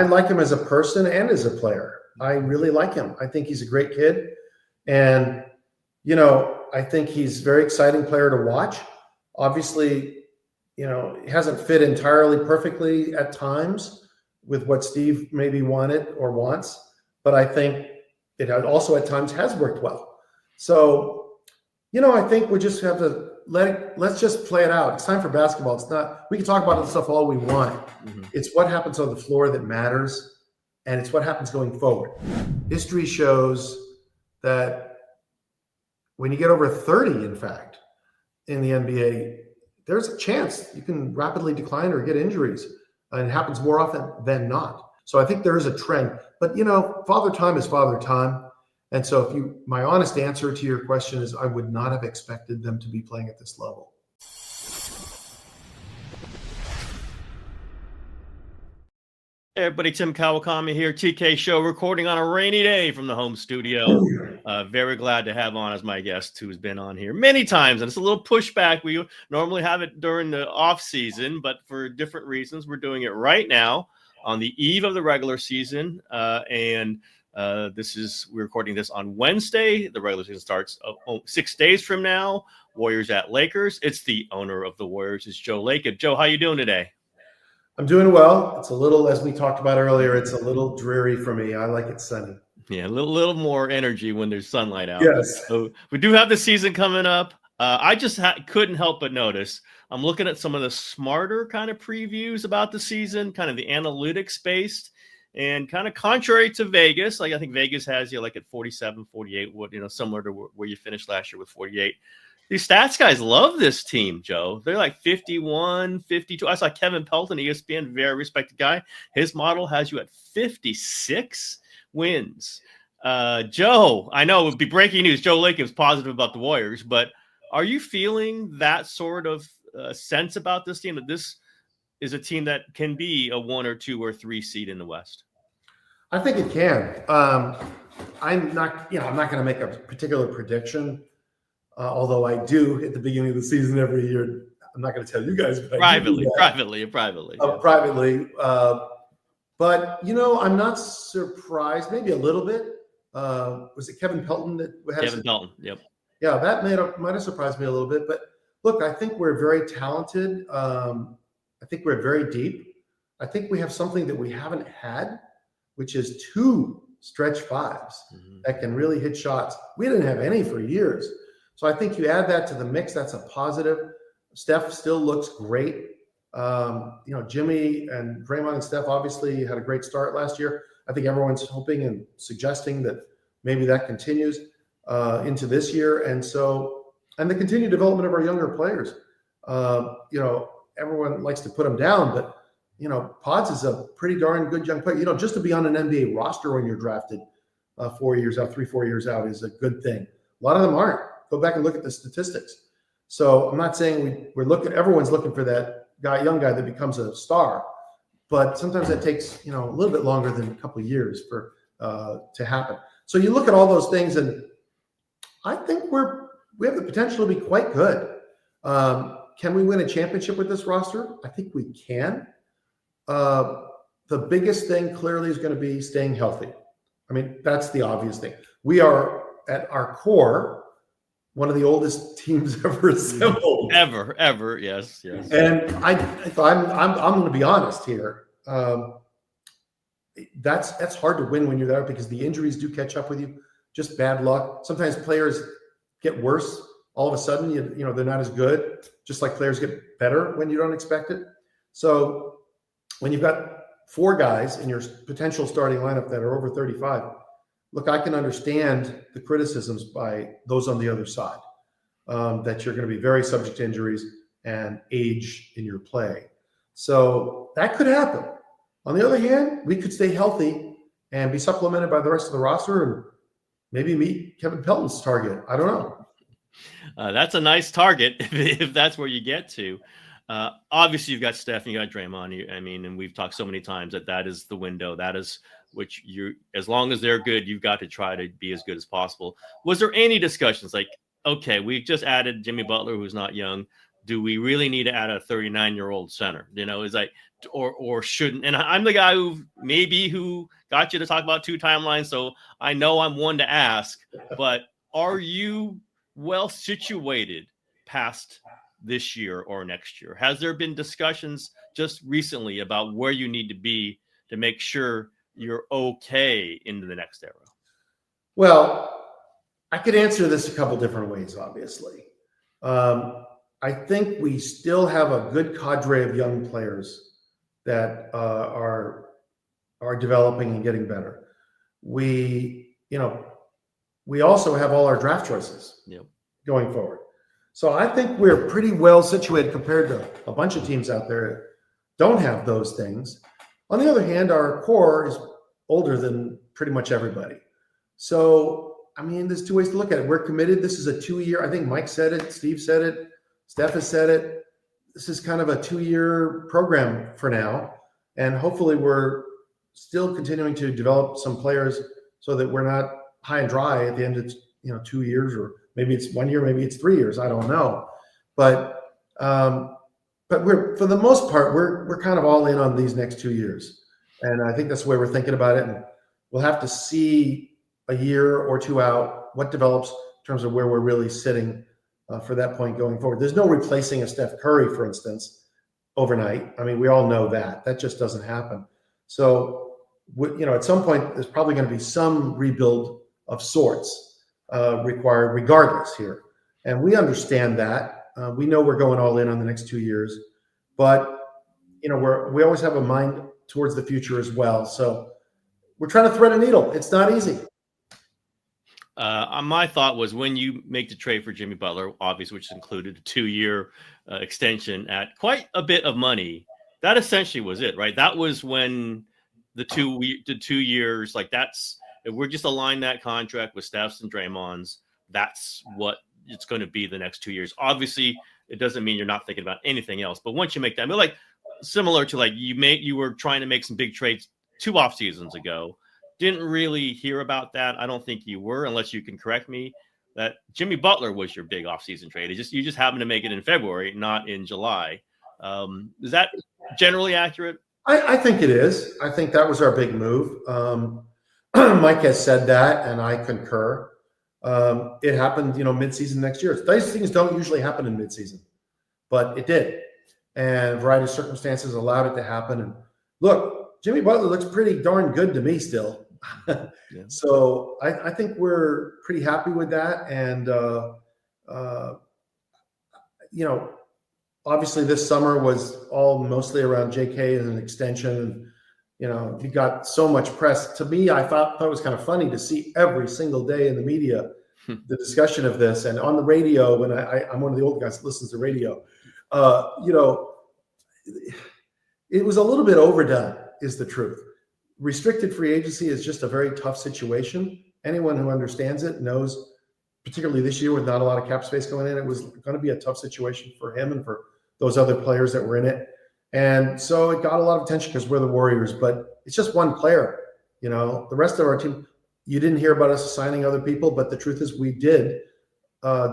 I like him as a person and as a player. I really like him. I think he's a great kid. And, I think he's a very exciting player to watch. Obviously, he hasn't fit entirely perfectly at times with what Steve maybe wanted or wants, but I think it also at times has worked well. So, I think we just have to let's just play it out. It's time for basketball. It's not, we can talk about this stuff all we want. Mm-hmm. It's what happens on the floor that matters, and it's what happens going forward. History shows that when you get over 30, in fact, in the NBA, there's a chance you can rapidly decline or get injuries. And it happens more often than not. So I think there is a trend. But, father time is father time. And so my honest answer to your question is I would not have expected them to be playing at this level. Hey everybody, Tim Kawakami here, TK Show, recording on a rainy day from the home studio. Very glad to have on as my guest who's been on here many times. And it's a little pushback. We normally have it during the off season, but for different reasons, we're doing it right now on the eve of the regular season. We're recording this on Wednesday. The regular season starts 6 days from now. Warriors at Lakers. It's the owner of the Warriors. It's Joe Lacob. Joe, how you doing today? I'm doing well. It's a little, as we talked about earlier, it's a little dreary for me. I like it sunny. Yeah, a little more energy when there's sunlight out. Yes. So we do have the season coming up. I just couldn't help but notice. I'm looking at some of the smarter kind of previews about the season, kind of the analytics based, and kind of contrary to Vegas. Like I think Vegas has you like at 47, 48, similar to where you finished last year with 48. These stats guys love this team, Joe. They're like 51, 52. I saw Kevin Pelton, ESPN, very respected guy. His model has you at 56 wins. Joe, I know it would be breaking news. Joe Lacob's positive about the Warriors, but are you feeling that sort of sense about this team, that this is a team that can be a 1 or 2 or 3 seed in the West? I think it can. I'm not going to make a particular prediction. Although I do at the beginning of the season every year. I'm not going to tell you guys. But privately. But, I'm not surprised, maybe a little bit. Was it Kevin Pelton that had Kevin Pelton, yep. Yeah, that might have surprised me a little bit. But look, I think we're very talented. I think we're very deep. I think we have something that we haven't had, which is 2 stretch fives that can really hit shots. We didn't have any for years. So I think you add that to the mix, that's a positive. Steph still looks great. Jimmy and Draymond and Steph obviously had a great start last year. I think everyone's hoping and suggesting that maybe that continues into this year. And the continued development of our younger players. Everyone likes to put them down, but Pods is a pretty darn good young player. Just to be on an NBA roster when you're drafted 4 years out, 3-4 years out is a good thing. A lot of them aren't. Go back and look at the statistics. So I'm not saying everyone's looking for that young guy that becomes a star, but sometimes that takes, a little bit longer than a couple of years for to happen. So you look at all those things, and I think we have the potential to be quite good. Can we win a championship with this roster? I think we can. The biggest thing clearly is going to be staying healthy. I mean, that's the obvious thing. We are at our core one of the oldest teams ever assembled. Ever, yes. And I'm going to be honest here. That's hard to win when you're there because the injuries do catch up with you. Just bad luck. Sometimes players get worse. All of a sudden, they're not as good. Just like players get better when you don't expect it. So when you've got 4 guys in your potential starting lineup that are over 35. Look, I can understand the criticisms by those on the other side, that you're going to be very subject to injuries and age in your play. So that could happen. On the other hand, we could stay healthy and be supplemented by the rest of the roster and maybe meet Kevin Pelton's target. I don't know. That's a nice target if that's where you get to. Obviously, you've got Steph and you got Draymond. And we've talked so many times that is the window. That is which as long as they're good, you've got to try to be as good as possible. Was there any discussions like, okay, we've just added Jimmy Butler, who's not young. do we really need to add a 39-year-old center? Is like, or shouldn't? And I'm the guy who got you to talk about 2 timelines. So I know I'm one to ask, but are you well situated past this year or next year? Has there been discussions just recently about where you need to be to make sure you're okay into the next era? Well, I could answer this a couple different ways, obviously. I think we still have a good cadre of young players that are developing and getting better. We also have all our draft choices going forward. So I think we're pretty well situated compared to a bunch of teams out there that don't have those things. On the other hand, our core is older than pretty much everybody. So, I mean, there's 2 ways to look at it. We're committed. This is a 2-year, I think Mike said it, Steve said it, Steph has said it. This is kind of a 2-year program for now. And hopefully we're still continuing to develop some players so that we're not high and dry at the end of 2 years, or maybe it's 1 year, maybe it's 3 years. I don't know. But we're, for the most part, we're kind of all in on these next 2 years. And I think that's the way we're thinking about it. And we'll have to see a year or 2 out what develops in terms of where we're really sitting for that point going forward. There's no replacing a Steph Curry, for instance, overnight. I mean, we all know that just doesn't happen. So, at some point, there's probably going to be some rebuild of sorts required regardless here. And we understand that. We know we're going all in on the next 2 years, but we always have a mind towards the future as well. So we're trying to thread a needle. It's not easy. My thought was, when you make the trade for Jimmy Butler, obviously, which included a 2-year extension at quite a bit of money, that essentially was it, right? That was when the 2 years, like if we're just align that contract with Steph's and Draymond's, that's what it's going to be the next 2 years. Obviously, it doesn't mean you're not thinking about anything else. But once you make that, like similar to like you were trying to make some big trades 2 off seasons ago. Didn't really hear about that. I don't think you were, unless you can correct me, that Jimmy Butler was your big offseason trade. You just happened to make it in February, not in July. Is that generally accurate? I think it is. I think that was our big move. Mike has said that, and I concur. It happened, midseason next year. These things don't usually happen in midseason, but it did. And a variety of circumstances allowed it to happen. And look, Jimmy Butler looks pretty darn good to me still. Yeah. So I think we're pretty happy with that. And, obviously this summer was all mostly around JK and an extension. And, he got so much press. To me, I thought it was kind of funny to see every single day in the media the discussion of this. And on the radio, when I'm one of the old guys that listens to radio, it was a little bit overdone, is the truth. Restricted free agency is just a very tough situation. Anyone who understands it knows, particularly this year with not a lot of cap space going in, it was going to be a tough situation for him and for those other players that were in it. And so it got a lot of attention because we're the Warriors, but it's just one player. The rest of our team, you didn't hear about us signing other people, but the truth is we did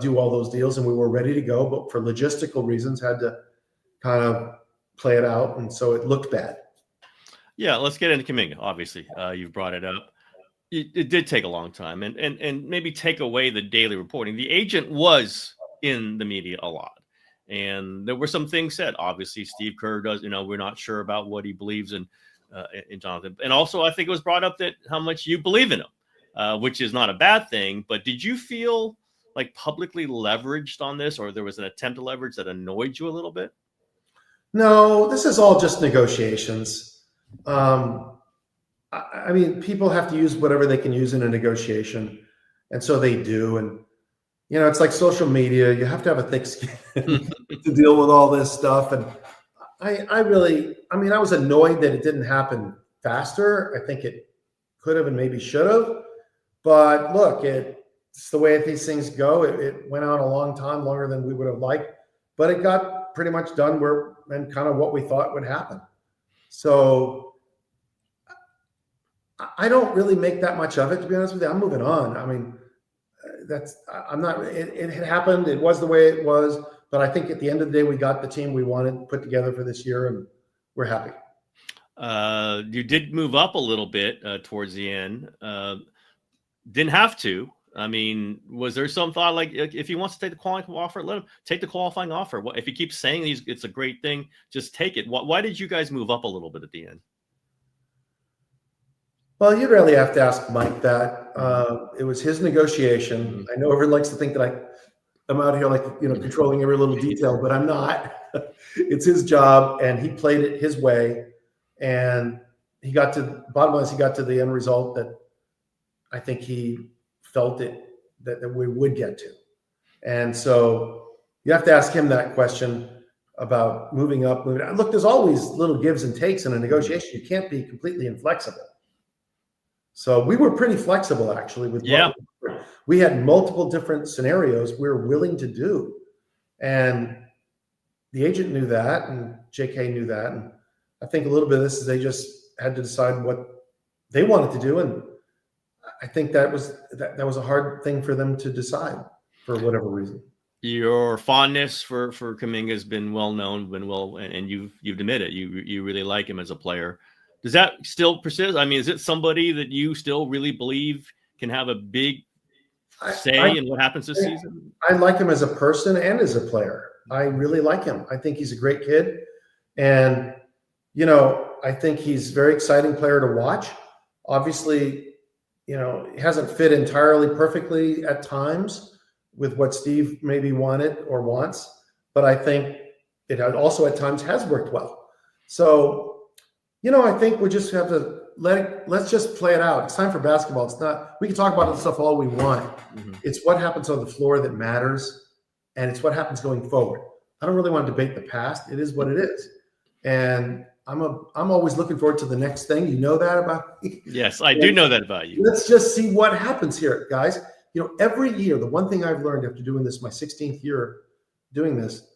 do all those deals and we were ready to go, but for logistical reasons had to kind of play it out. And so it looked bad. Yeah, let's get into Kuminga. Obviously, you've brought it up. It did take a long time, and maybe take away the daily reporting. The agent was in the media a lot, and there were some things said. Obviously, Steve Kerr does. We're not sure about what he believes in Jonathan, and also I think it was brought up that how much you believe in him, which is not a bad thing. But did you feel like publicly leveraged on this, or there was an attempt to leverage that annoyed you a little bit? No, this is all just negotiations. I mean, people have to use whatever they can use in a negotiation, and so they do. And it's like social media; you have to have a thick skin to deal with all this stuff. And I was annoyed that it didn't happen faster. I think it could have and maybe should have. But look, it's the way these things go. It went on a long time, longer than we would have liked, but it got pretty much done and kind of what we thought would happen. So I don't really make that much of it, to be honest with you. I'm moving on. I mean, it had happened. It was the way it was. But I think at the end of the day, we got the team we wanted put together for this year, and we're happy. You did move up a little bit towards the end. Didn't have to. I mean, was there some thought like if he wants to take the qualifying offer, let him take the qualifying offer? If he keeps saying it's a great thing, just take it. Why did you guys move up a little bit at the end? Well, you'd really have to ask Mike that. It was his negotiation. Mm-hmm. I know everyone likes to think that I'm out here controlling every little detail, but I'm not. It's his job, and he played it his way. And bottom line is he got to the end result that I think he felt that we would get to. And so you have to ask him that question about moving up. Look, there's always little gives and takes in a negotiation. You can't be completely inflexible. So we were pretty flexible, actually. We had multiple different scenarios we were willing to do. And the agent knew that, and JK knew that. And I think a little bit of this is they just had to decide what they wanted to do. And I think that was a hard thing for them to decide for whatever reason. Your fondness for Kuminga has been well known, and you've admitted you really like him as a player. Does that still persist? I mean, is it somebody that you still really believe can have a big say in what happens this season? I like him as a person and as a player. I really like him. I think he's a great kid. And, I think he's a very exciting player to watch. Obviously, he hasn't fit entirely perfectly at times with what Steve maybe wanted or wants, but I think it also at times has worked well. So, I think we just have to let's just play it out. It's time for basketball. It's not, we can talk about this stuff all we want. Mm-hmm. It's what happens on the floor that matters, and it's what happens going forward. I don't really want to debate the past. It is what it is. And I'm always looking forward to the next thing. You know that about me? Yes, I do know that about you. Let's just see what happens here, guys. Every year, the one thing I've learned after doing this, my 16th year doing this,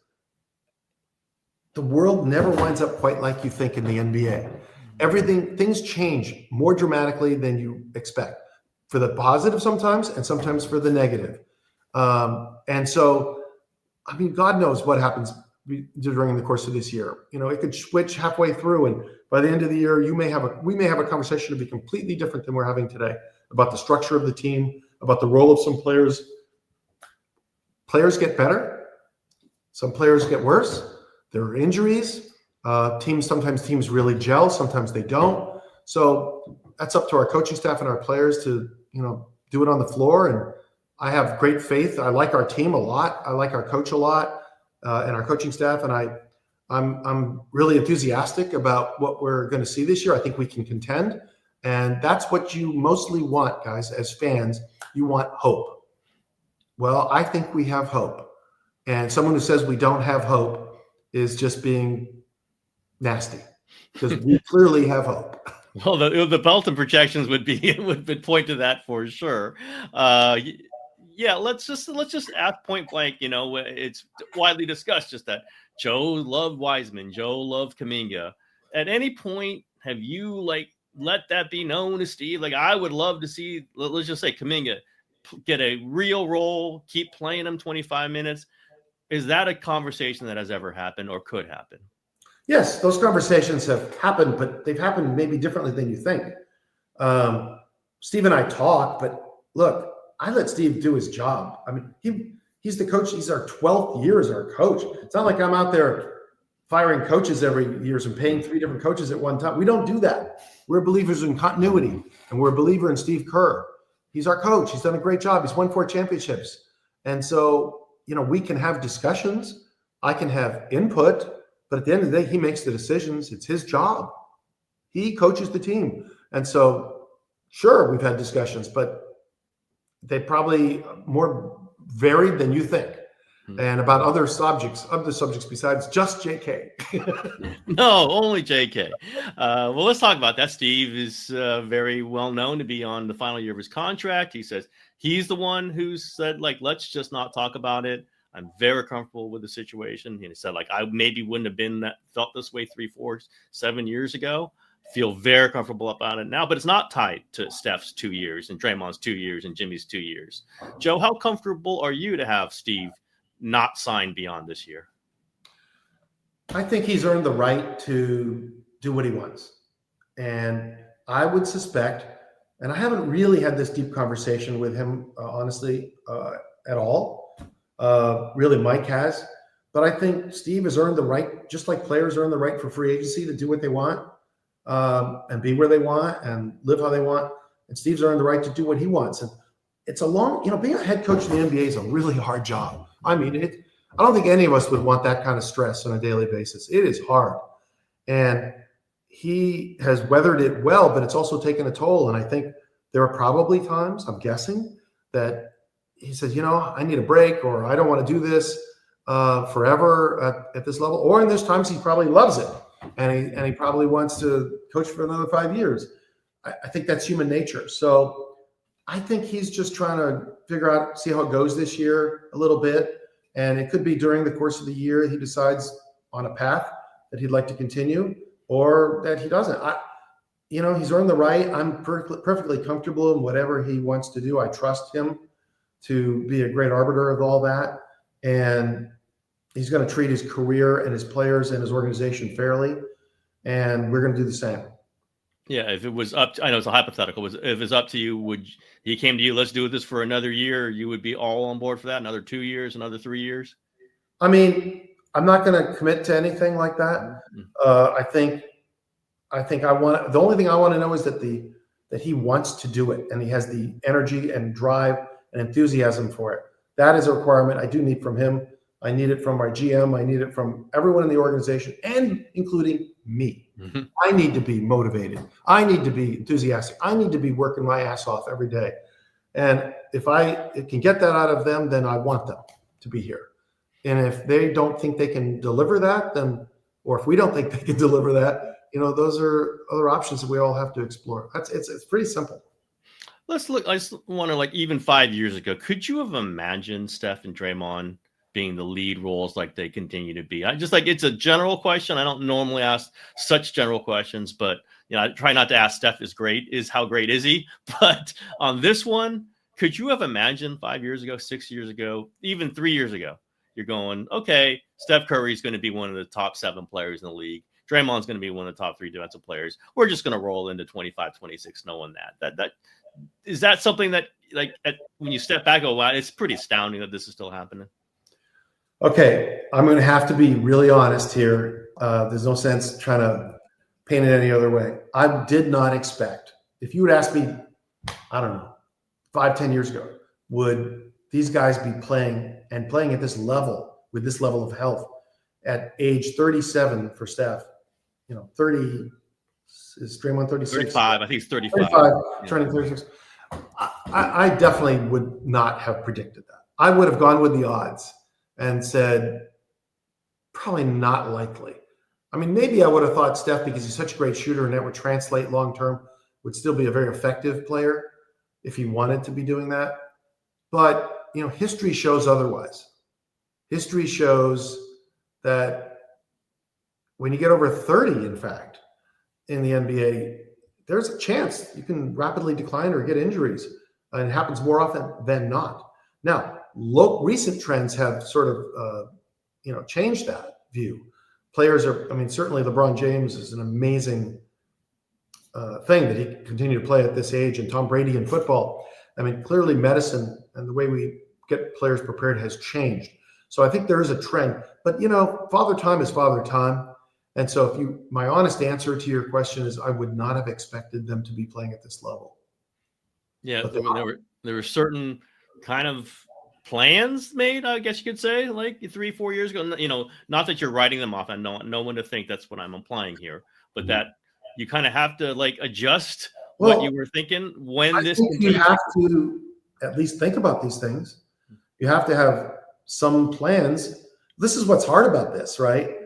the world never winds up quite like you think in the NBA. Things change more dramatically than you expect, for the positive sometimes, and sometimes for the negative. And so, I mean, God knows what happens during the course of this year. It could switch halfway through, and by the end of the year, we may have a conversation to be completely different than we're having today about the structure of the team, about the role of some players. Players get better. Some players get worse. There are injuries. Sometimes teams really gel. Sometimes they don't. So that's up to our coaching staff and our players to, do it on the floor. And I have great faith. I like our team a lot. I like our coach a lot, and our coaching staff. And I'm really enthusiastic about what we're going to see this year. I think we can contend. And that's what you mostly want, guys, as fans. You want hope. Well, I think we have hope. And someone who says we don't have hope is just being nasty, because we clearly have hope. Well, the Belton projections would point to that for sure. Yeah, let's just ask point blank. It's widely discussed just that Joe loved Wiseman, Joe loved Kuminga. At any point, have you let that be known to Steve? I would love to see, let's just say, Kuminga get a real role, keep playing him 25 minutes. Is that a conversation that has ever happened or could happen? Yes, those conversations have happened, but they've happened maybe differently than you think. Steve and I talk, but look, I let Steve do his job. I mean, he's the coach. He's our 12th year as our coach. It's not like I'm out there firing coaches every year and paying 3 different coaches at one time. We don't do that. We're believers in continuity, and we're a believer in Steve Kerr. He's our coach. He's done a great job. He's won 4 championships. And so, we can have discussions. I can have input, but at the end of the day, he makes the decisions. It's his job. He coaches the team. And so, sure, we've had discussions, but they probably more varied than you think. And about other subjects besides just JK. No, only JK. Well, let's talk about that. Steve is very well known to be on the final year of his contract. He says he's the one who said, let's just not talk about it. I'm very comfortable with the situation. And he said, I maybe wouldn't have felt this way 3, 4, 7 years ago. Feel very comfortable about it now, but it's not tied to Steph's 2 years and Draymond's 2 years and Jimmy's 2 years. Joe, how comfortable are you to have Steve not sign beyond this year? I think he's earned the right to do what he wants. And I would suspect, and I haven't really had this deep conversation with him, honestly, at all. Really, Mike has. But I think Steve has earned the right, just like players earn the right for free agency to do what they want and be where they want and live how they want. And Steve's earned the right to do what he wants. And it's a long, being a head coach in the NBA is a really hard job. I mean, I don't think any of us would want that kind of stress on a daily basis. It is hard. And he has weathered it well, but it's also taken a toll. And I think there are probably times, I'm guessing, that he says, I need a break, or I don't want to do this forever at this level. Or in those times, he probably loves it. And he probably wants to coach for another 5 years. I think that's human nature. So I think he's just trying to figure out, see how it goes this year a little bit. And it could be during the course of the year he decides on a path that he'd like to continue, or that he doesn't. He's earned the right. I'm perfectly comfortable in whatever he wants to do. I trust him to be a great arbiter of all that. And he's going to treat his career and his players and his organization fairly. And we're going to do the same. Yeah, if it was up to, I know it's a hypothetical, if it's up to you, he came to you, let's do this for another year, you would be all on board for that? Another 2 years, another 3 years? I mean, I'm not going to commit to anything like that. I think the only thing I want to know is that he wants to do it, and he has the energy and drive and enthusiasm for it. That is a requirement I do need from him. I need it from my GM. I need it from everyone in the organization, and including me. Mm-hmm. I need to be motivated. I need to be enthusiastic. I need to be working my ass off every day. And if I can get that out of them, then I want them to be here. And if they don't think they can deliver that, then, or if we don't think they can deliver that, those are other options that we all have to explore. It's pretty simple. Let's look. I just wonder, even 5 years ago, could you have imagined Steph and Draymond being the lead roles like they continue to be? It's a general question. I don't normally ask such general questions, but I try not to ask Steph how great is he? But on this one, could you have imagined 5 years ago, 6 years ago, even 3 years ago, you're going, okay, Steph Curry is going to be one of the top 7 players in the league. Draymond's going to be one of the top 3 defensive players. We're just going to roll into 25, 26, knowing that is that something that when you step back, wow, it's pretty astounding that this is still happening. Okay, I'm going to have to be really honest here. There's no sense trying to paint it any other way. I did not expect, if you would ask me, I don't know, 5-10 years ago, would these guys be playing at this level, with this level of health at age 37 for Steph? 30, is Draymond 36? 35, I think it's 35. 35, turning 36. I definitely would not have predicted that. I would have gone with the odds and said, probably not likely. I mean, maybe I would have thought Steph, because he's such a great shooter and that would translate long-term, would still be a very effective player if he wanted to be doing that. But, history shows otherwise. History shows that when you get over 30, in fact, in the NBA, there's a chance you can rapidly decline or get injuries. And it happens more often than not. Now, recent trends have sort of, changed that view. Players certainly LeBron James is an amazing thing that he can continue to play at this age, and Tom Brady in football. Clearly medicine and the way we get players prepared has changed. So I think there is a trend, but father time is father time. And so my honest answer to your question is I would not have expected them to be playing at this level. Yeah, there were certain kind of plans made, I guess you could say, 3-4 years ago. Not that you're writing them off. I know no one to think that's what I'm implying here, but that you kind of have to adjust what you were thinking when I think you have to at least think about these things. You have to have some plans. This is what's hard about this, right?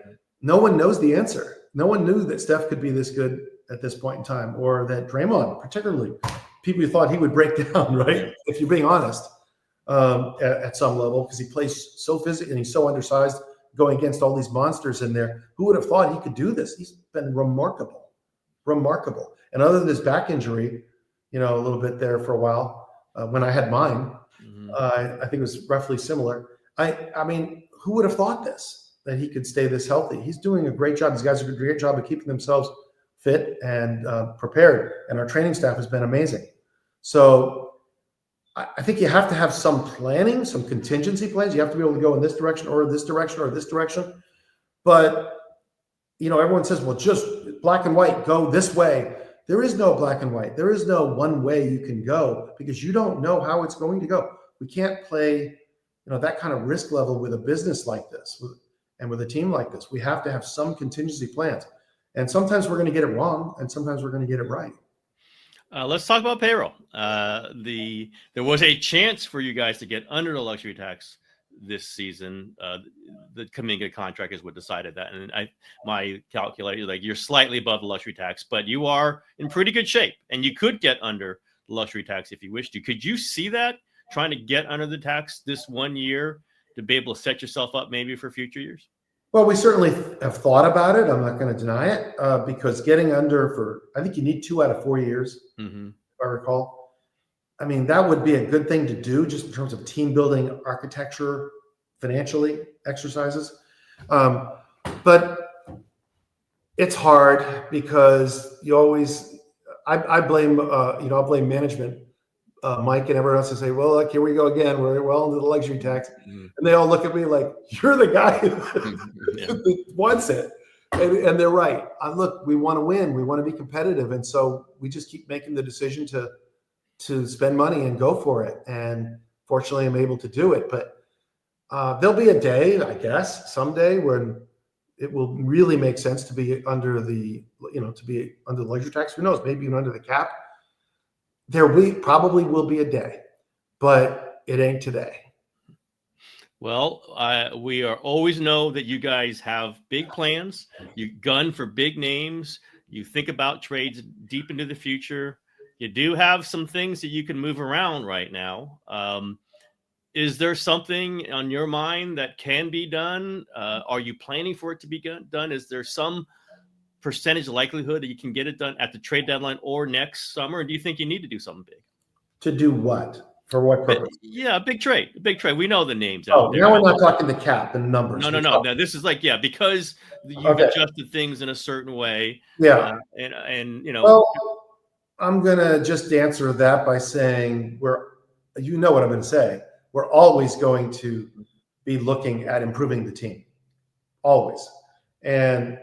No one knows the answer. No one knew that Steph could be this good at this point in time, or that Draymond, particularly, people thought he would break down, right? If you're being honest, at some level, because he plays so physically and he's so undersized, going against all these monsters in there. Who would have thought he could do this? He's been remarkable. And other than his back injury, a little bit there for a while, when I had mine, I think it was roughly similar. I mean, who would have thought that he could stay this healthy? He's doing a great job. These guys do a great job of keeping themselves fit and prepared, and our training staff has been amazing. So I think you have to have some planning, some contingency plans. You have to be able to go in this direction or this direction or this direction. But, everyone says, well, just black and white, go this way. There is no black and white. There is no one way you can go because you don't know how it's going to go. We can't play, that kind of risk level with a business like this and with a team like this. We have to have some contingency plans. And sometimes we're going to get it wrong, and sometimes we're going to get it right. Let's talk about payroll. There was a chance for you guys to get under the luxury tax this season. The Kuminga contract is what decided that. And my calculator, like, you're slightly above the luxury tax, but you are in pretty good shape, and you could get under the luxury tax if you wished to. Could you see that, trying to get under the tax this 1 year to be able to set yourself up maybe for future years? Well, we certainly have thought about it. I'm not going to deny it because getting under I think you need 2 out of 4 years, if I recall. I mean, that would be a good thing to do just in terms of team building, architecture, financially exercises. But it's hard because you always, I blame, I'll blame management, Mike and everyone else to say, well, look, here we go again. We're well into the luxury tax. And they all look at me like, you're the guy who wants it. And they're right. Look, we want to win. We want to be competitive. And so we just keep making the decision to spend money and go for it. And fortunately, I'm able to do it. But there'll be a day, I guess, someday when it will really make sense to be under the luxury tax. Who knows? Maybe even under the cap. Probably will be a day, but it ain't today. Well, we always know that you guys have big plans. You gun for big names. You think about trades deep into the future. You do have some things that you can move around right now. Is there something on your mind that can be done? Are you planning for it to be done? Is there some percentage likelihood that you can get it done at the trade deadline or next summer? Or do you think you need to do something big? To do what? For what purpose? Yeah, a big trade. We know the names out there. Now we're not talking the cap and numbers. No. Now this is because you've adjusted things in a certain way. Yeah. Well, I'm going to just answer that by saying what I'm going to say. We're always going to be looking at improving the team. Always. And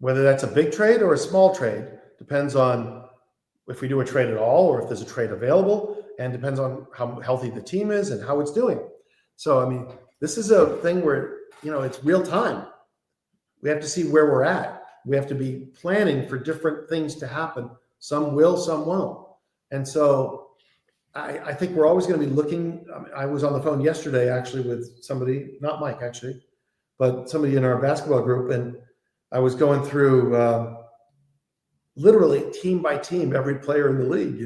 whether that's a big trade or a small trade depends on if we do a trade at all or if there's a trade available, and depends on how healthy the team is and how it's doing. So, I mean, this is a thing where, it's real time. We have to see where we're at. We have to be planning for different things to happen. Some will, some won't. And so I think we're always going to be looking. I was on the phone yesterday, actually, with somebody, not Mike, actually, but somebody in our basketball group. And I was going through literally team by team, every player in the league,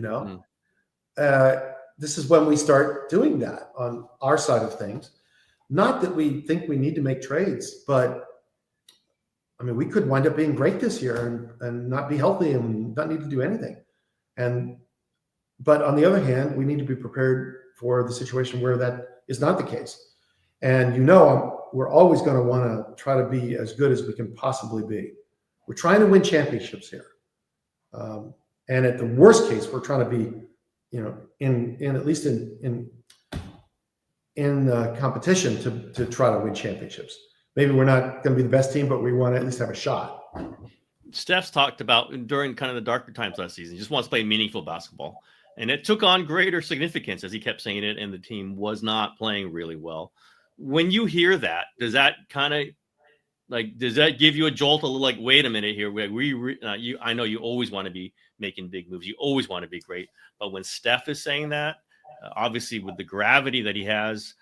This is when we start doing that on our side of things. Not that we think we need to make trades, but I mean, we could wind up being great this year and not be healthy and not need to do anything. But on the other hand, we need to be prepared for the situation where that is not the case. And we're always going to want to try to be as good as we can possibly be. We're trying to win championships here. And at the worst case, we're trying to be, in at least in competition to try to win championships. Maybe we're not going to be the best team, but we want to at least have a shot. Steph's talked about during kind of the darker times last season, he just wants to play meaningful basketball. And it took on greater significance as he kept saying it, and the team was not playing really well. When you hear that, does that kind of does that give you a jolt? Wait a minute here. I know you always want to be making big moves. You always want to be great. But when Steph is saying that, obviously with the gravity that he has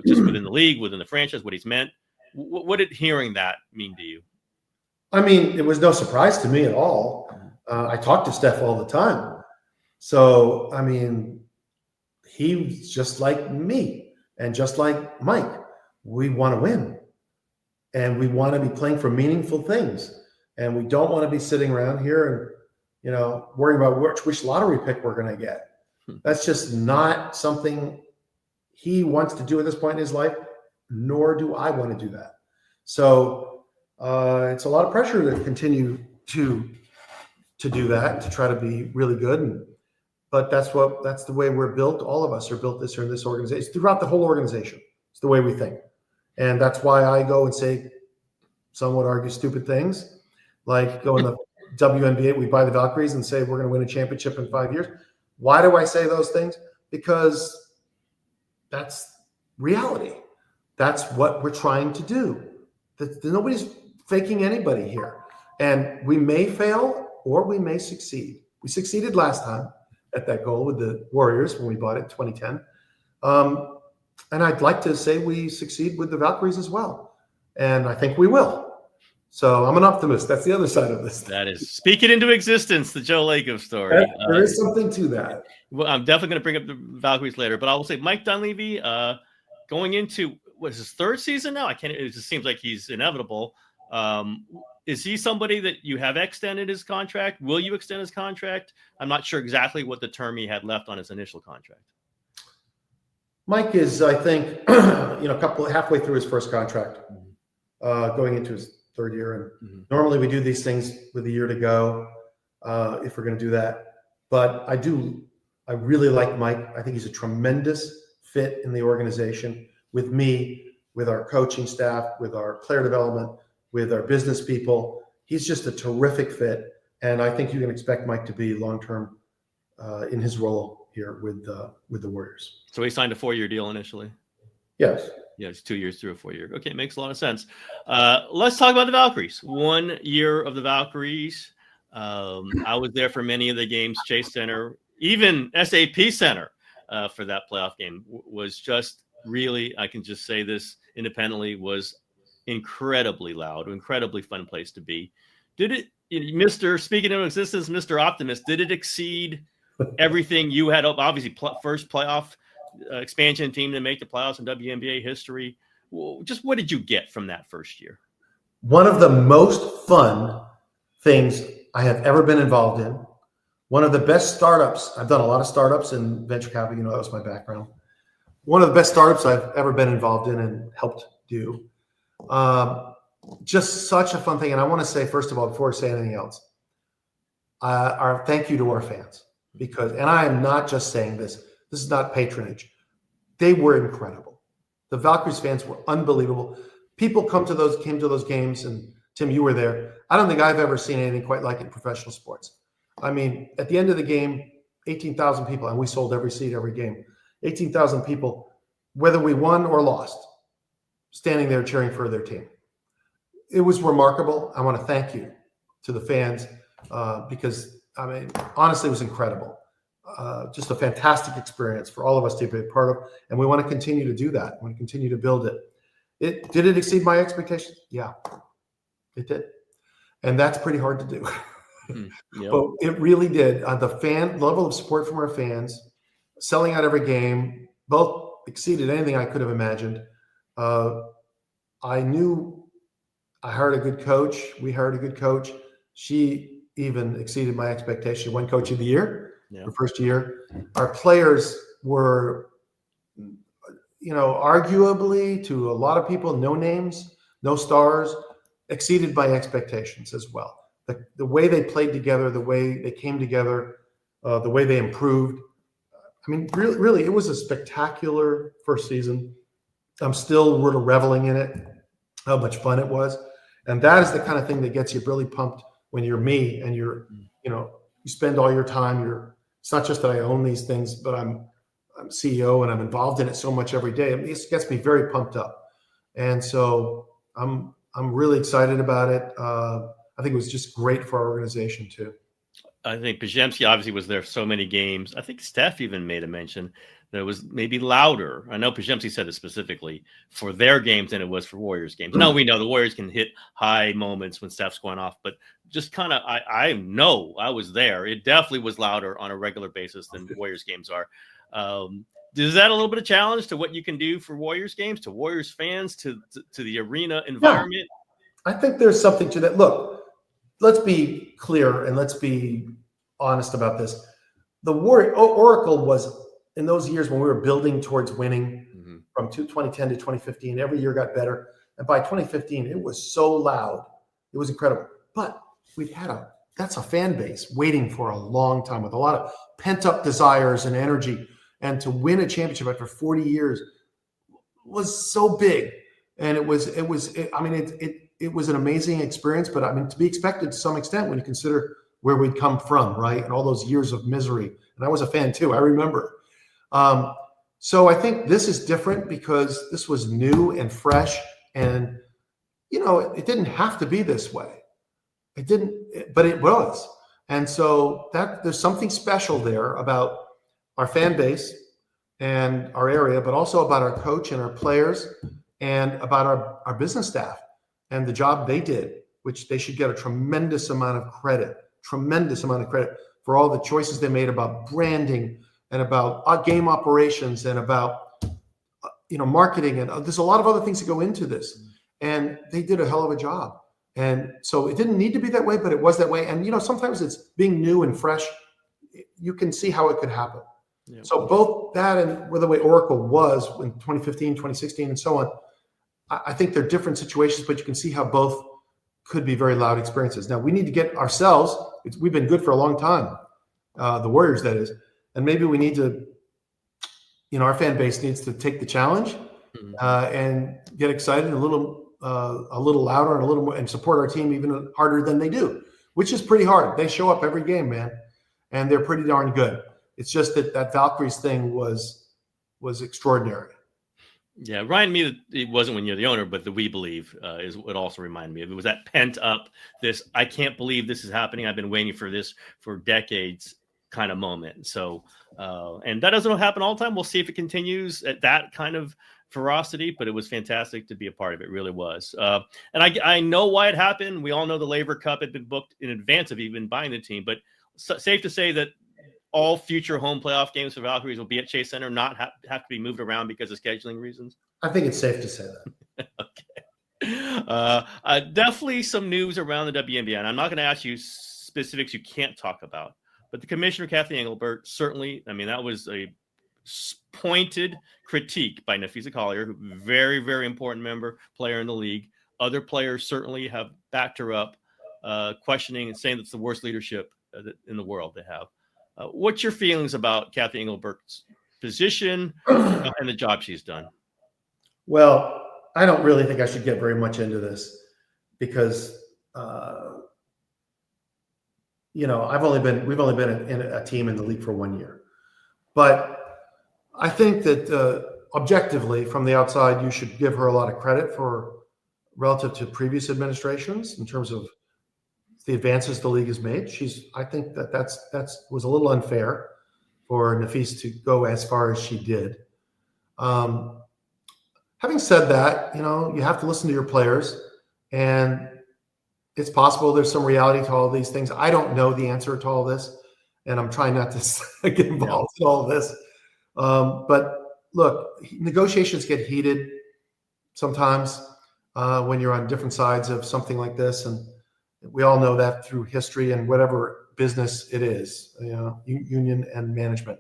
just within the league, within the franchise, what he's meant, what did hearing that mean to you? I mean, it was no surprise to me at all. I talk to Steph all the time. So, I mean, he's just like me and just like Mike. We want to win. And we want to be playing for meaningful things. And we don't want to be sitting around here and, worrying about which lottery pick we're going to get. That's just not something he wants to do at this point in his life, nor do I want to do that. So it's a lot of pressure to continue to do that, to try to be really good. But that's the way we're built. All of us are built in this organization. It's throughout the whole organization. It's the way we think. And that's why I go and say, some would argue, stupid things, like go in the WNBA, we buy the Valkyries and say we're going to win a championship in 5 years. Why do I say those things? Because that's reality. That's what we're trying to do. Nobody's faking anybody here. And we may fail or we may succeed. We succeeded last time at that goal with the Warriors when we bought it in 2010. And I'd like to say we succeed with the Valkyries as well. And I think we will. So I'm an optimist. That's the other side of this. That is speak it into existence, the Joe Lacob story. There is something to that. Well, I'm definitely going to bring up the Valkyries later, but I will say Mike Dunleavy going into his third season now. It just seems like he's inevitable. Is he somebody that you have extended his contract? Will you extend his contract? I'm not sure exactly what the term he had left on his initial contract. Mike is, I think, halfway through his first contract, going into his third year. And normally we do these things with a year to go, if we're going to do that. But I really like Mike. I think he's a tremendous fit in the organization with me, with our coaching staff, with our player development, with our business people. He's just a terrific fit. And I think you can expect Mike to be long-term in his role here with the Warriors. So he signed a 4-year deal initially? Yes. Yeah, it's 2 years through a 4 year. Okay, it makes a lot of sense. Let's talk about the Valkyries. 1 year of the Valkyries. I was there for many of the games. Chase Center, even SAP Center for that playoff game was just really, I can just say this independently, was incredibly loud, incredibly fun place to be. Did it, speaking of existence, Mr. Optimist, did it exceed everything you had? Obviously, first playoff expansion team to make the playoffs in WNBA history. Just what did you get from that first year? One of the most fun things I have ever been involved in. One of the best startups. I've done a lot of startups in venture capital. That was my background. One of the best startups I've ever been involved in and helped do. Just such a fun thing. And I want to say, first of all, before I say anything else, our thank you to our fans. And I am not just saying this. This is not patronage. They were incredible. The Valkyries fans were unbelievable. People came to those games, and Tim, you were there. I don't think I've ever seen anything quite like it in professional sports. I mean, at the end of the game, 18,000 people, and we sold every seat, every game. 18,000 people, whether we won or lost, standing there cheering for their team. It was remarkable. I want to thank you to the fans because, I mean, honestly, it was incredible. Just a fantastic experience for all of us to be a part of, and we want to continue to do that. We want to continue to build it. Did it exceed my expectations? Yeah, it did, and that's pretty hard to do. Yep. But it really did. The level of support from our fans, selling out every game, both exceeded anything I could have imagined. I knew I hired a good coach. We hired a good coach. She even exceeded my expectation. Won Coach of the Year. The first year. Our players were, arguably to a lot of people, no names, no stars, exceeded my expectations as well. The way they played together, the way they came together, the way they improved. I mean, really, it was a spectacular first season. I'm still reveling in it, how much fun it was. And that is the kind of thing that gets you really pumped when you're me and you spend all your time. It's not just that I own these things, but I'm CEO and I'm involved in it so much every day. I mean, it gets me very pumped up. And so I'm really excited about it. I think it was just great for our organization too. I think Pajemski obviously was there for so many games. I think Steph even made a mention that it was maybe louder. I know Pajemski said it specifically for their games than it was for Warriors games. No, we know the Warriors can hit high moments when Steph's going off, but just kind of, I know I was there. It definitely was louder on a regular basis than Warriors games are. Is that a little bit of challenge to what you can do for Warriors games, to Warriors fans, to the arena environment? Yeah, I think there's something to that. Look, let's be clear and let's be honest about this. The Oracle was in those years when we were building towards winning Mm-hmm. from 2010 to 2015, every year got better. And by 2015, it was so loud. It was incredible. But that's a fan base waiting for a long time with a lot of pent up desires and energy. And to win a championship after 40 years was so big. And it was an amazing experience, but I mean, to be expected to some extent when you consider where we'd come from, right? And all those years of misery. And I was a fan too, I remember. So I think this is different because this was new and fresh, and it didn't have to be this way. It didn't, but it was. And so there's something special there about our fan base and our area, but also about our coach and our players and about our business staff and the job they did, which they should get a tremendous amount of credit for all the choices they made about branding and about game operations and about marketing, and there's a lot of other things that go into this, and they did a hell of a job. And so it didn't need to be that way, but it was that way. And sometimes it's being new and fresh, you can see how it could happen. Yeah. So both that and the way Oracle was in 2015, 2016, and so on, I think they're different situations, but you can see how both could be very loud experiences. Now we need to get ourselves, we've been good for a long time, the Warriors, that is, and maybe we need to, our fan base needs to take the challenge and get excited a little louder and a little more, and support our team even harder than they do, which is pretty hard. They show up every game, man, and they're pretty darn good. It's just that Valkyries thing was extraordinary. Yeah, reminded me that it wasn't when you're the owner, but the we believe is what also reminded me of. It was that pent up, I can't believe this is happening. I've been waiting for this for decades kind of moment. So, and that doesn't happen all the time. We'll see if it continues at that kind of ferocity, but it was fantastic to be a part of it. It really was. And I know why it happened. We all know the Labor Cup had been booked in advance of even buying the team, but safe to say that all future home playoff games for Valkyries will be at Chase Center, not have to be moved around because of scheduling reasons? I think it's safe to say that. Okay. Definitely some news around the WNBA, and I'm not going to ask you specifics you can't talk about, but the commissioner, Kathy Engelbert, certainly, that was a pointed critique by Nafisa Collier, who very, very important player in the league. Other players certainly have backed her up, questioning and saying that's the worst leadership in the world they have. What's your feelings about Kathy Engelbert's position and the job she's done? Well, I don't really think I should get very much into this because, we've only been in a team in the league for 1 year, but I think that objectively from the outside, you should give her a lot of credit for relative to previous administrations in terms of the advances the league has made. I think that was a little unfair for Nafis to go as far as she did. Having said that, you have to listen to your players, and it's possible there's some reality to all these things. I don't know the answer to all this, and I'm trying not to get involved in all this. But look, negotiations get heated sometimes when you're on different sides of something like this, and we all know that through history and whatever business it is, union and management.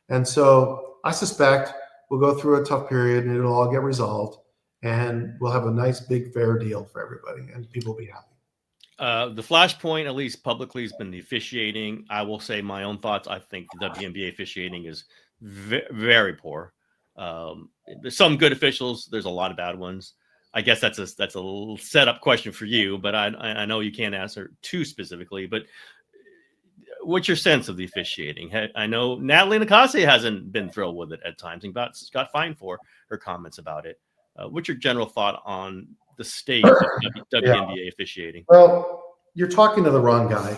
And so I suspect we'll go through a tough period and it'll all get resolved, and we'll have a nice, big, fair deal for everybody, and people will be happy. The flashpoint, at least publicly, has been the officiating. I will say my own thoughts. I think the WNBA officiating is very poor. There's some good officials. There's a lot of bad ones. I guess that's a little setup question for you, but I know you can't answer too specifically. But what's your sense of the officiating? I know Natalie Nakase hasn't been thrilled with it at times and got fined for her comments about it. What's your general thought on the state of WNBA officiating? Well, you're talking to the wrong guy,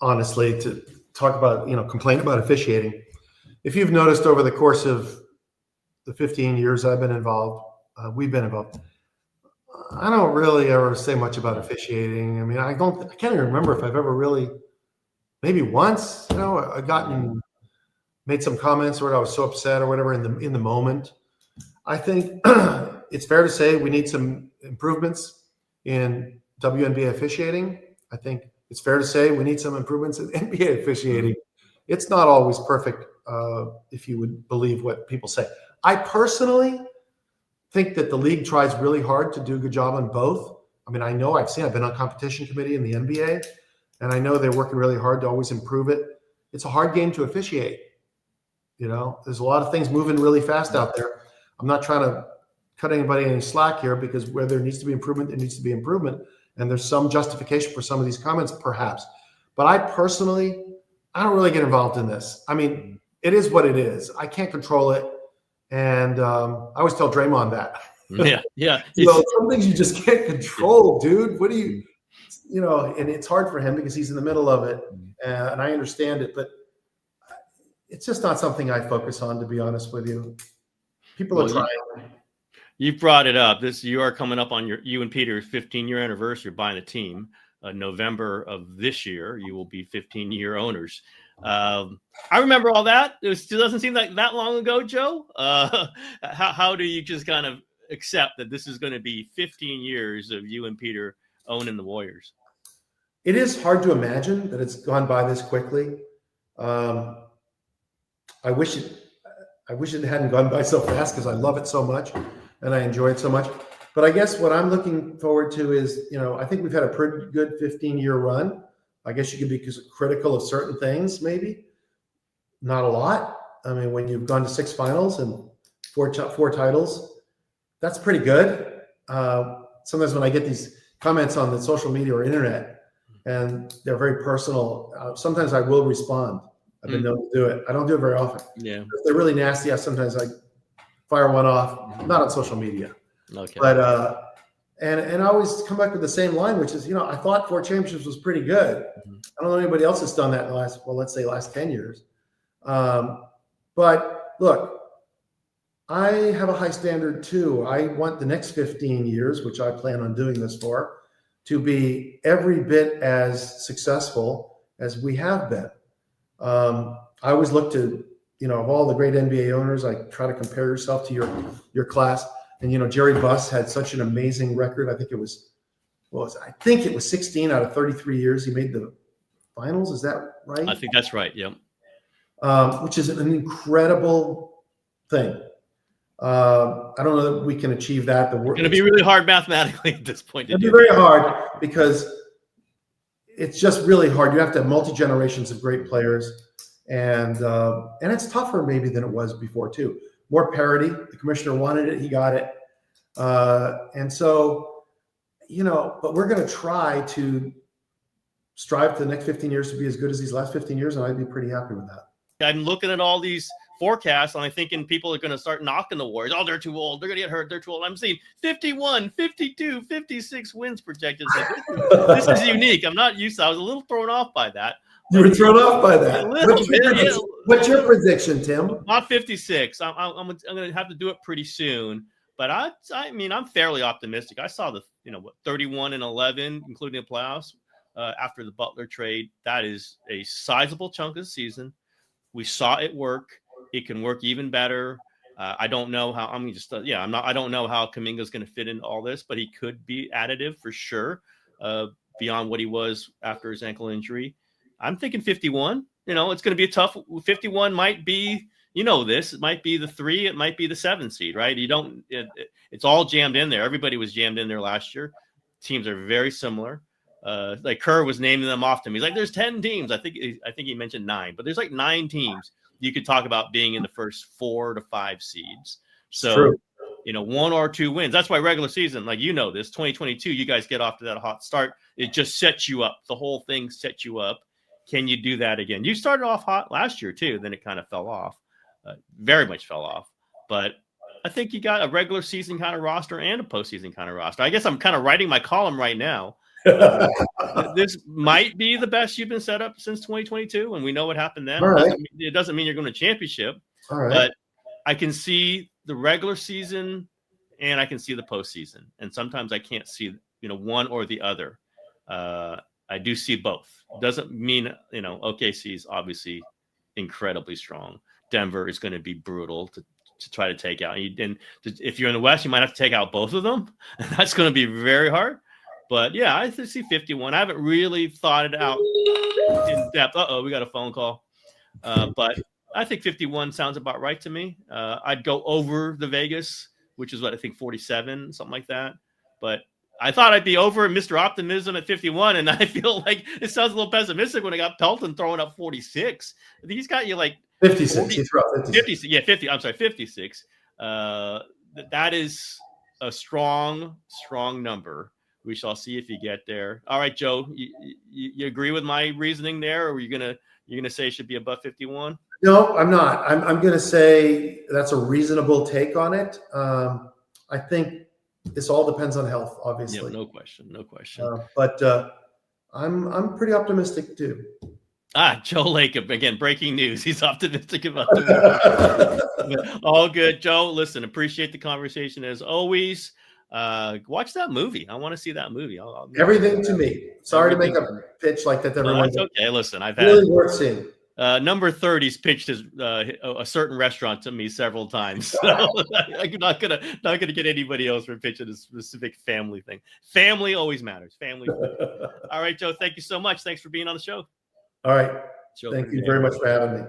honestly, to talk about, complain about officiating. If you've noticed over the course of the 15 years I've been involved, we've been involved, I don't really ever say much about officiating. I can't even remember if I've ever really, maybe once, made some comments where I was so upset or whatever in the moment. I think it's fair to say we need some improvements in WNBA officiating. I think it's fair to say we need some improvements in NBA officiating. It's not always perfect if you would believe what people say. I personally think that the league tries really hard to do a good job on both. I mean, I've been on competition committee in the NBA, and I know they're working really hard to always improve it. It's a hard game to officiate. There's a lot of things moving really fast out there. I'm not trying to cut anybody any slack here, because where there needs to be improvement, there needs to be improvement. And there's some justification for some of these comments, perhaps. But I don't really get involved in this. I mean, it is what it is. I can't control it. And I always tell Draymond that. Yeah. Some things you just can't control, dude. What do you, and it's hard for him because he's in the middle of it. And I understand it, but it's just not something I focus on, to be honest with you. People are trying. You brought it up. You are coming up on you and Peter's 15-year anniversary of buying the team. November of this year, you will be 15-year owners. I remember all that. It doesn't seem like that long ago, Joe. How do you just kind of accept that this is going to be 15 years of you and Peter owning the Warriors? It is hard to imagine that it's gone by this quickly. I wish it hadn't gone by so fast, because I love it so much and I enjoy it so much. But I guess what I'm looking forward to is, I think we've had a pretty good 15-year run. I guess you could be critical of certain things, maybe. Not a lot. I mean, when you've gone to 6 finals and four titles, that's pretty good. Sometimes when I get these comments on the social media or internet, and they're very personal, sometimes I will respond. I've been known to do it. I don't do it very often. Yeah. If they're really nasty, sometimes I fire one off, not on social media. Okay. But and I always come back with the same line, which is, I thought 4 championships was pretty good. I don't know anybody else that's done that in the last 10 years. But look, I have a high standard too. I want the next 15 years, which I plan on doing this for, to be every bit as successful as we have been. I always look to, of all the great NBA owners, I try to compare yourself to your class. And, Jerry Buss had such an amazing record. I think it was 16 out of 33 years he made the finals. Is that right? I think that's right. Yeah. Which is an incredible thing. I don't know that we can achieve that. It's going to be really hard mathematically at this point. It'll be very hard, because it's just really hard. You have to have multi-generations of great players. And it's tougher maybe than it was before too. More parity. The commissioner wanted it. He got it. And so, but we're going to try to strive for the next 15 years to be as good as these last 15 years. And I'd be pretty happy with that. I'm looking at all these forecasts, and I'm thinking people are going to start knocking the Warriors. Oh, they're too old. They're going to get hurt. They're too old. I'm seeing 51, 52, 56 wins projected. This is unique. I'm not used to. I was a little thrown off by that. You were thrown off by that. What's what's your prediction, Tim? Not 56. I'm going to have to do it pretty soon. But I mean, I'm fairly optimistic. I saw 31-11, including the playoffs, after the Butler trade. That is a sizable chunk of the season. We saw it work. It can work even better. I don't know how. I don't know how Kuminga is going to fit into all this, but he could be additive for sure, beyond what he was after his ankle injury. I'm thinking 51. It's going to be a tough. 51 might be. It might be the 3. It might be the 7 seed, right? It's all jammed in there. Everybody was jammed in there last year. Teams are very similar. Like Kerr was naming them off to me. He's like, there's 10 teams. I think he mentioned 9, but there's like 9 teams you could talk about being in the first 4 to 5 seeds. So, true. 1 or 2 wins. That's why regular season, like, this 2022, you guys get off to that hot start. It just sets you up. The whole thing sets you up. Can you do that again? You started off hot last year too. Then it kind of fell off, very much fell off. But I think you got a regular season kind of roster and a postseason kind of roster. I guess I'm kind of writing my column right now. This might be the best you've been set up since 2022, and we know what happened then. Right. It doesn't mean you're going to championship, right. But I can see the regular season and I can see the postseason, and sometimes I can't see one or the other. I do see both. Doesn't mean OKC is obviously incredibly strong. Denver is going to be brutal to try to take out. And if you're in the West, you might have to take out both of them. That's going to be very hard. But yeah, I see 51. I haven't really thought it out in depth. We got a phone call. But I think 51 sounds about right to me. I'd go over the Vegas, which is what I think 47, something like that. But I thought I'd be over Mr. Optimism at 51, and I feel like it sounds a little pessimistic when I got Pelton throwing up 46. I think he's got you like 56. 40, He threw out 56. Yeah, 50. I'm sorry, 56. That is a strong number. We shall see if you get there. All right, Joe, you agree with my reasoning there, or are you gonna say it should be above 51? No, I'm not. I'm going to say that's a reasonable take on it. I think this all depends on health, obviously. Yeah, no question. But I'm pretty optimistic too. Joe Lacob, again, breaking news. He's optimistic about the all good. Joe, listen, appreciate the conversation as always. Watch that movie. I want to see that movie. Everything to me. Sorry to make a pitch like that to everyone. That's okay. Listen, I've had really worth seeing. Number 30's pitched his a certain restaurant to me several times. So I'm not gonna get anybody else for pitching a specific family thing. Family always matters. Family. All right, Joe. Thank you so much. Thanks for being on the show. All right. Thank you very much for having me.